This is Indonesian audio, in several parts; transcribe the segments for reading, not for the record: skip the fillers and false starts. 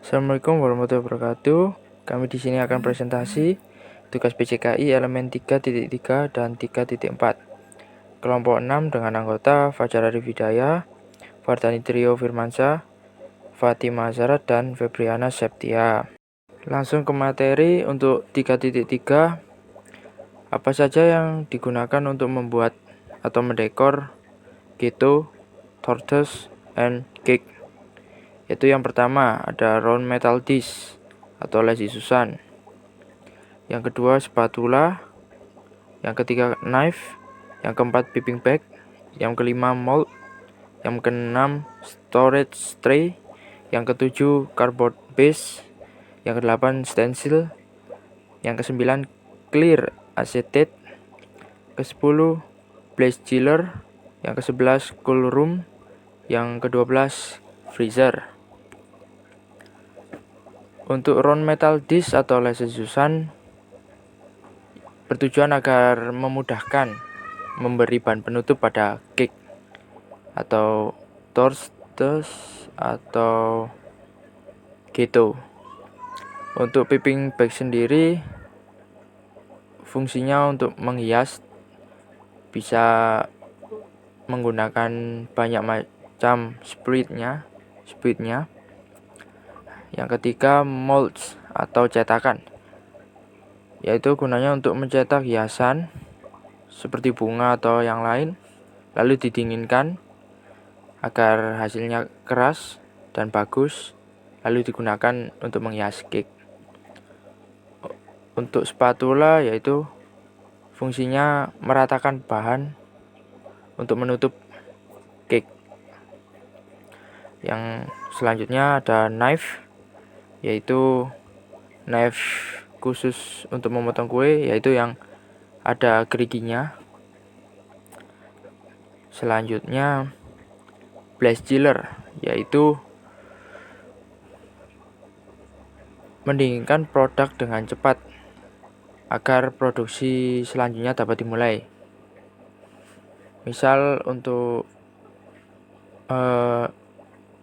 Assalamualaikum warahmatullahi wabarakatuh. Kami di sini akan presentasi tugas PCKI elemen 3.3 dan 3.4. Kelompok 6 dengan anggota Fajar Arif Hidayah, Fardani Trio Firmansyah, Fatimah Zahra, dan Febriana Septia. Langsung ke materi. Untuk 3.3, apa saja yang digunakan untuk membuat atau mendekor ghetto, tortoise, and cake? Yaitu yang pertama ada round metal dish atau lesi susan, yang kedua spatula, yang ketiga knife, yang keempat piping bag, yang kelima mold, yang keenam storage tray, yang ketujuh cardboard base, yang kedelapan stencil, yang kesembilan clear acetate, ke-10 blaze chiller, yang ke-11 cool room, yang ke-12 freezer. Untuk round metal dish atau lesi susan bertujuan agar memudahkan memberi bahan penutup pada cake atau tortoise atau ghetto. Untuk piping bag sendiri fungsinya untuk menghias, bisa menggunakan banyak macam splitnya. Yang ketiga molds atau cetakan, yaitu gunanya untuk mencetak hiasan seperti bunga atau yang lain, lalu didinginkan agar hasilnya keras dan bagus, lalu digunakan untuk menghias cake. Untuk spatula, yaitu fungsinya meratakan bahan untuk menutup cake. Yang selanjutnya ada knife, yaitu knife khusus untuk memotong kue, yaitu yang ada geriginya. Selanjutnya blaze chiller, yaitu mendinginkan produk dengan cepat agar produksi selanjutnya dapat dimulai. Misal untuk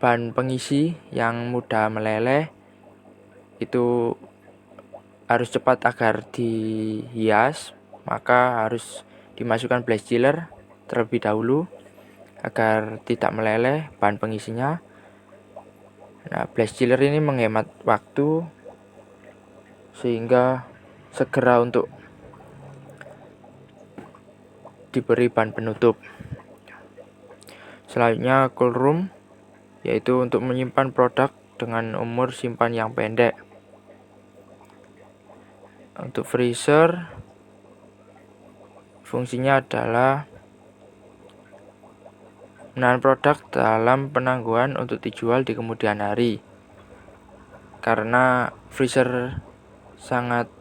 bahan pengisi yang mudah meleleh itu harus cepat agar dihias, maka harus dimasukkan blaze chiller terlebih dahulu agar tidak meleleh bahan pengisinya. Nah, blaze chiller ini menghemat waktu sehingga segera untuk diberi bahan penutup. Selanjutnya cool room, yaitu untuk menyimpan produk dengan umur simpan yang pendek. Untuk freezer fungsinya adalah menahan produk dalam penangguhan untuk dijual di kemudian hari, karena freezer sangat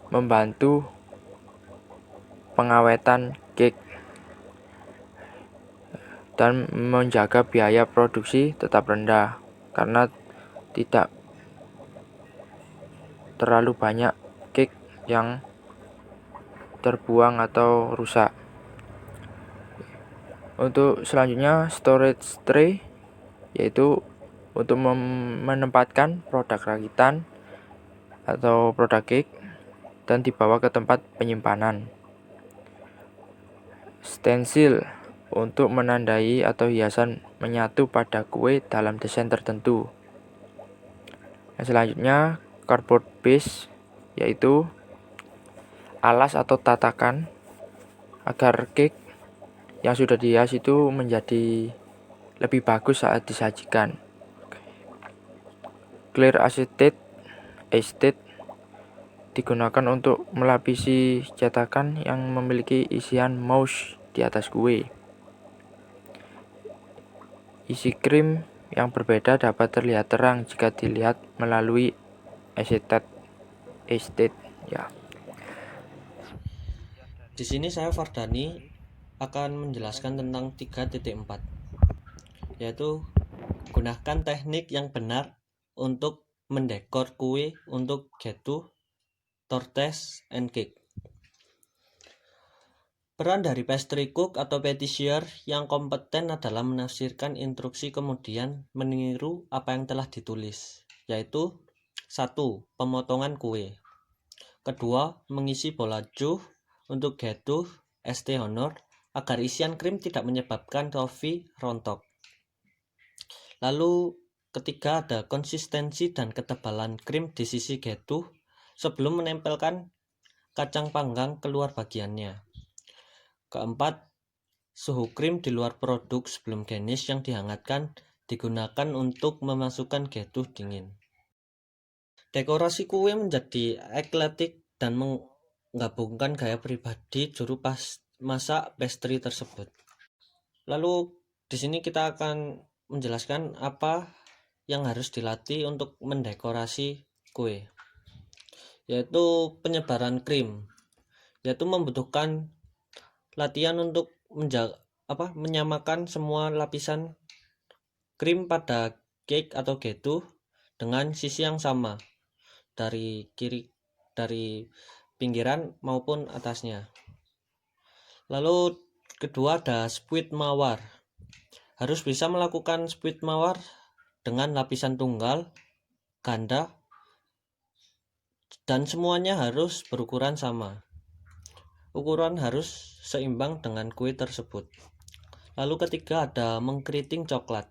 membantu pengawetan cake dan menjaga biaya produksi tetap rendah karena tidak terlalu banyak cake yang terbuang atau rusak. Untuk selanjutnya storage tray, yaitu untuk menempatkan produk rakitan atau produk cake dan dibawa ke tempat penyimpanan. Stencil untuk menandai atau hiasan menyatu pada kue dalam desain tertentu. Selanjutnya cardboard base, yaitu alas atau tatakan agar cake yang sudah dihias itu menjadi lebih bagus saat disajikan. Clear acetate digunakan untuk melapisi cetakan yang memiliki isian mousse di atas kue. Isi krim yang berbeda dapat terlihat terang jika dilihat melalui acetate ya. Di sini saya Fardani akan menjelaskan tentang 3.4, yaitu gunakan teknik yang benar untuk mendekor kue untuk ghetto, tortoise, and cake. Peran dari pastry cook atau patissier yang kompeten adalah menafsirkan instruksi kemudian meniru apa yang telah ditulis, yaitu 1. Pemotongan kue. Kedua, mengisi bola jus untuk gaduh ST honor agar isian krim tidak menyebabkan toffee rontok. Lalu ketiga, ada konsistensi dan ketebalan krim di sisi gaduh sebelum menempelkan kacang panggang keluar bagiannya. Keempat, suhu krim di luar produk sebelum garnish yang dihangatkan digunakan untuk memasukkan gaduh dingin. Dekorasi kue menjadi ekletik dan menggabungkan gaya pribadi juru masak pastry tersebut. Lalu di sini kita akan menjelaskan apa yang harus dilatih untuk mendekorasi kue, yaitu penyebaran krim, yaitu membutuhkan latihan untuk menyamakan semua lapisan krim pada cake atau gaduh dengan sisi yang sama dari pinggiran maupun atasnya. Lalu kedua, ada split mawar. Harus bisa melakukan split mawar dengan lapisan tunggal, ganda, dan semuanya harus berukuran sama. Ukuran harus seimbang dengan kue tersebut. Lalu ketiga, ada mengkeriting coklat.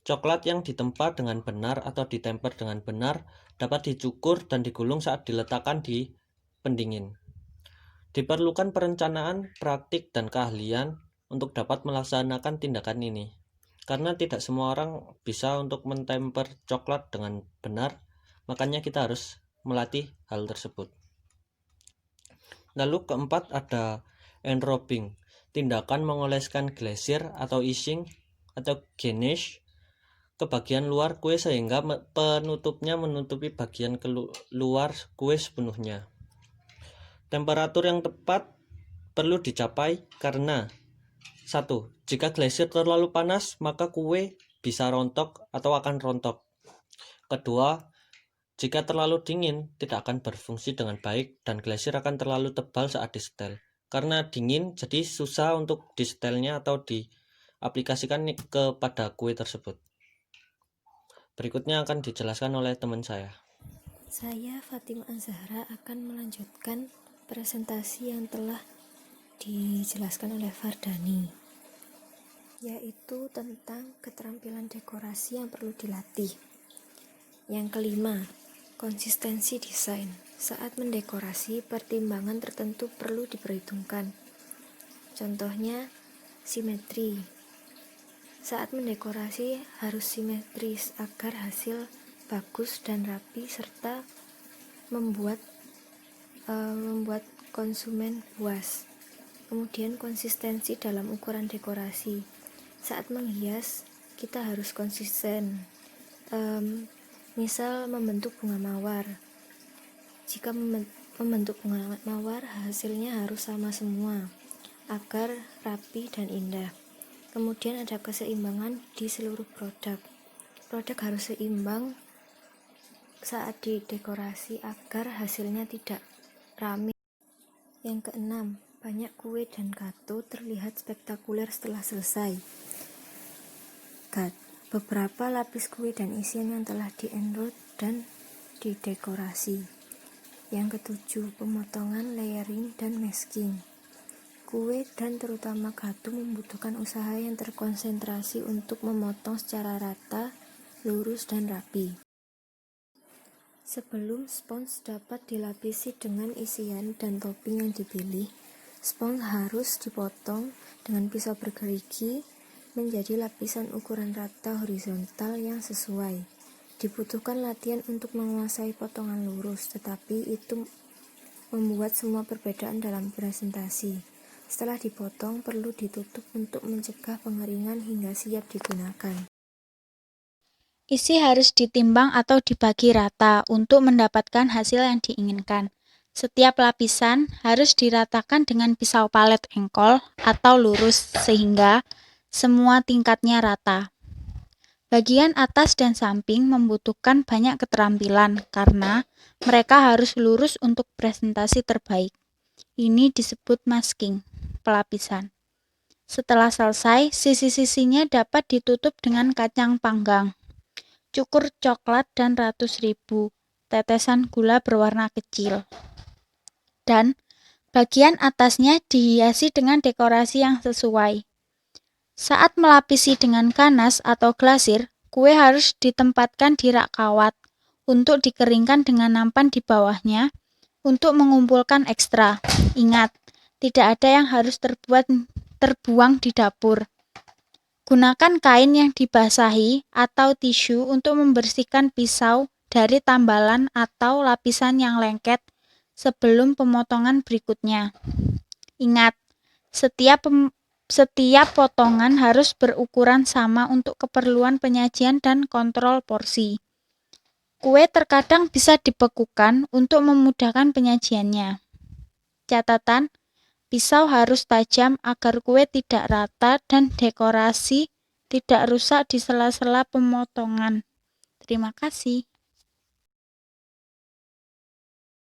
Coklat yang ditempa dengan benar atau ditemper dengan benar dapat dicukur dan digulung saat diletakkan di pendingin. Diperlukan perencanaan, praktik, dan keahlian untuk dapat melaksanakan tindakan ini, karena tidak semua orang bisa untuk mentemper coklat dengan benar, makanya kita harus melatih hal tersebut. Lalu keempat, ada enrobing, tindakan mengoleskan glazier atau icing atau ganache ke bagian luar kue sehingga penutupnya menutupi bagian luar kue sepenuhnya. Temperatur yang tepat perlu dicapai karena 1. Jika glazier terlalu panas, maka kue bisa rontok atau akan rontok. Kedua, jika terlalu dingin, tidak akan berfungsi dengan baik dan glazier akan terlalu tebal saat disetel. Karena dingin, jadi susah untuk disetelnya atau diaplikasikan kepada kue tersebut. Berikutnya akan dijelaskan oleh teman saya. Saya Fatima Azhara akan melanjutkan presentasi yang telah dijelaskan oleh Fardani, yaitu tentang keterampilan dekorasi yang perlu dilatih. Yang kelima, konsistensi desain. Saat mendekorasi, pertimbangan tertentu perlu diperhitungkan. Contohnya, simetri. Saat mendekorasi harus simetris agar hasil bagus dan rapi serta membuat konsumen puas. Kemudian konsistensi dalam ukuran dekorasi. Saat menghias kita harus konsisten. Misal membentuk bunga mawar. Jika membentuk bunga mawar, hasilnya harus sama semua agar rapi dan indah. Kemudian ada keseimbangan di seluruh produk. Produk harus seimbang saat didekorasi agar hasilnya tidak rame. Yang keenam, banyak kue dan gato terlihat spektakuler setelah selesai. Beberapa lapis kue dan isian yang telah di-enroll dan didekorasi. Yang ketujuh, pemotongan, layering, dan masking. Kue dan terutama gato membutuhkan usaha yang terkonsentrasi untuk memotong secara rata, lurus, dan rapi. Sebelum spons dapat dilapisi dengan isian dan topping yang dipilih, spons harus dipotong dengan pisau bergerigi menjadi lapisan ukuran rata horizontal yang sesuai. Dibutuhkan latihan untuk menguasai potongan lurus, tetapi itu membuat semua perbedaan dalam presentasi. Setelah dipotong, perlu ditutup untuk mencegah pengeringan hingga siap digunakan. Isi harus ditimbang atau dibagi rata untuk mendapatkan hasil yang diinginkan. Setiap lapisan harus diratakan dengan pisau palet engkol atau lurus sehingga semua tingkatnya rata. Bagian atas dan samping membutuhkan banyak keterampilan karena mereka harus lurus untuk presentasi terbaik. Ini disebut masking. pelapisan. Setelah selesai, sisi-sisinya dapat ditutup dengan kacang panggang, cukur coklat dan ratus ribu tetesan gula berwarna kecil. Dan bagian atasnya dihiasi dengan dekorasi yang sesuai. Saat melapisi dengan ganas atau glasir, kue harus ditempatkan di rak kawat untuk dikeringkan dengan nampan di bawahnya untuk mengumpulkan ekstra. Ingat, tidak ada yang harus terbuang di dapur. Gunakan kain yang dibasahi atau tisu untuk membersihkan pisau dari tambalan atau lapisan yang lengket sebelum pemotongan berikutnya. Ingat, setiap potongan harus berukuran sama untuk keperluan penyajian dan kontrol porsi. Kue terkadang bisa dibekukan untuk memudahkan penyajiannya. Catatan, pisau harus tajam agar kue tidak rata dan dekorasi tidak rusak di sela-sela pemotongan. Terima kasih.